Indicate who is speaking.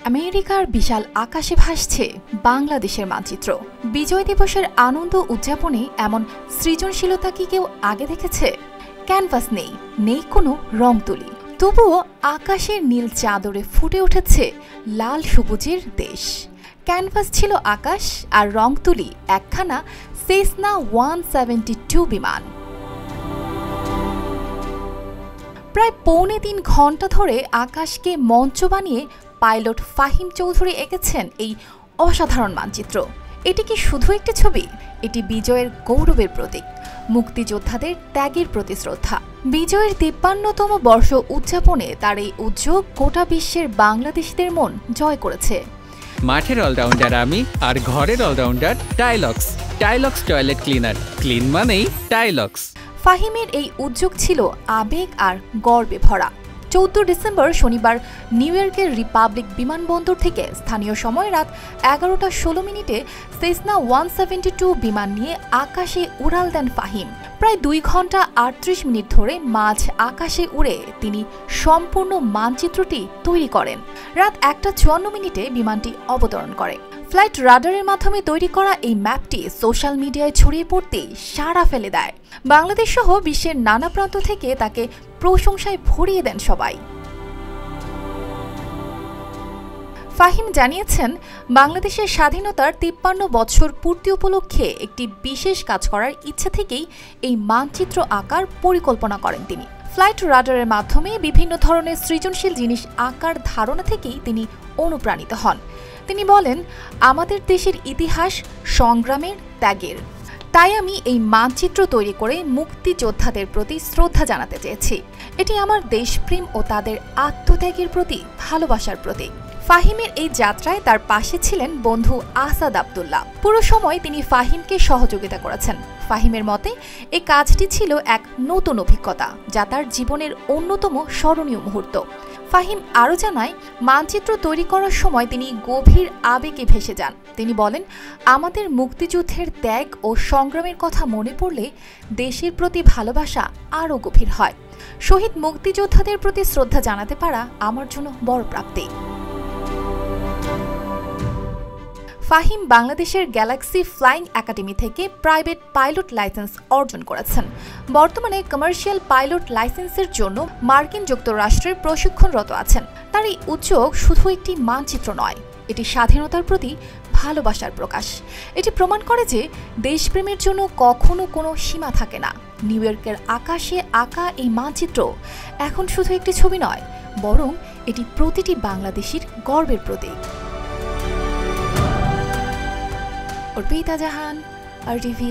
Speaker 1: আমেরিকার বিশাল আকাশে ভাসছে বাংলাদেশের মানচিত্র। বিজয় দিবসের আনন্দ উদযাপনে এমন সৃজনশীলতা কি কেউ আগে দেখেছে? ক্যানভাস নেই, নেই কোনো রং তুলি, তবুও আকাশের নীল চাদরে ফুটে উঠেছে লাল সবুজের দেশ। ক্যানভাস ছিল আকাশ আর রং তুলি একখানা সেসনা 172 বিমান। প্রায় 3.25 ঘন্টা ধরে আকাশকে মঞ্চ বানিয়ে পাইলট ফাহিম চৌধুরী এঁকেছেন এই অসাধারণ মানচিত্র। এটি কি শুধু একটি ছবি? এটি বিজয়ের গৌরবের প্রতীক, মুক্তিযোদ্ধাদের ত্যাগের প্রতি শ্রদ্ধা। বিজয়ের 53তম বর্ষ উদযাপনে তার এই উদ্যোগ গোটা বিশ্বের বাংলাদেশিদের মন জয় করেছে।
Speaker 2: মাঠের অলরাউন্ডার আমি, আর ঘরের allrounder Tilex. Tilex toilet cleaner, clean মানেই টাইলক্স।
Speaker 1: ফাহিমের এই উদ্যোগ ছিল আবেগ আর গর্বে ভরা। 14 ডিসেম্বর শনিবার নিউ ইয়র্কের রিপাবলিক বিমানবন্দর থেকে স্থানীয় সময় রাত 11:16 সেসনা 172 বিমান নিয়ে আকাশে উড়াল দেন ফাহিম। প্রায় 2 ঘন্টা 38 মিনিট ধরে মাঝ আকাশে উড়ে তিনি সম্পূর্ণ মানচিত্রটি তৈরি করেন। রাত 1:54 বিমানটি অবতরণ করে। ফ্লাইট রাডারের মাধ্যমে তৈরি করা এই ম্যাপটি সোশ্যাল মিডিয়ায় ছড়িয়ে পড়তেই সাড়া ফেলে দেয়। বাংলাদেশ সহ বিশ্বের নানা প্রান্ত থেকে তাকে প্রশংসায় ভরিয়ে দেন সবাই। ফাহিম জানিয়েছেন, বাংলাদেশের স্বাধীনতার 53 বছর পূর্তি উপলক্ষে একটি বিশেষ কাজ করার ইচ্ছে থেকেই এই মানচিত্র আঁকার পরিকল্পনা করেন তিনি। ফ্লাইট রাডারের মাধ্যমে বিভিন্ন ধরনের সৃজনশীল জিনিস আঁকার ধারণা থেকেই তিনি অনুপ্রাণিত হন। তিনি বলেন, আমাদের দেশের ইতিহাস সংগ্রামের, ত্যাগের। তাই আমি এই মানচিত্র তৈরি করে মুক্তিযোদ্ধাদের প্রতি শ্রদ্ধা জানাতে চেয়েছি। এটি আমার দেশপ্রেম ও তাদের আত্মত্যাগের প্রতি ভালোবাসার প্রতীক। ফাহিমের এই যাত্রায় তার পাশে ছিলেন বন্ধু আসাদ আব্দুল্লাহ। পুরো সময় তিনি ফাহিমকে সহযোগিতা করেছেন। ফাহিমের মতে এই কাজটি ছিল এক নতুন অভিজ্ঞতা, যা তার জীবনের অন্যতম স্মরণীয় মুহূর্ত। ফাহিম আরও জানায়, মানচিত্র তৈরি করার সময় তিনি গভীর আবেগে ভেসে যান। তিনি বলেন, আমাদের মুক্তিযুদ্ধের ত্যাগ ও সংগ্রামের কথা মনে পড়লে দেশের প্রতি ভালোবাসা আরও গভীর হয়। শহীদ মুক্তিযোদ্ধাদের প্রতি শ্রদ্ধা জানাতে পারা আমার জন্য বড় প্রাপ্তি। ফাহিম বাংলাদেশের গ্যালাক্সি ফ্লাইং একাডেমি থেকে প্রাইভেট পাইলট লাইসেন্স অর্জন করেছেন। বর্তমানে কমার্শিয়াল পাইলট লাইসেন্সের জন্য মার্কিন যুক্তরাষ্ট্রের প্রশিক্ষণরত আছেন। তার এই উদ্যোগ শুধু একটি মানচিত্র নয়, এটি স্বাধীনতার প্রতি ভালোবাসার প্রকাশ। এটি প্রমাণ করে যে দেশপ্রেমের জন্য কখনো কোনো সীমা থাকে না। নিউ ইয়র্কের আকাশে আঁকা এই মানচিত্র এখন শুধু একটি ছবি নয়, বরং এটি প্রতিটি বাংলাদেশির গর্বের প্রতীক। অর্পিতা জাহান, RTV।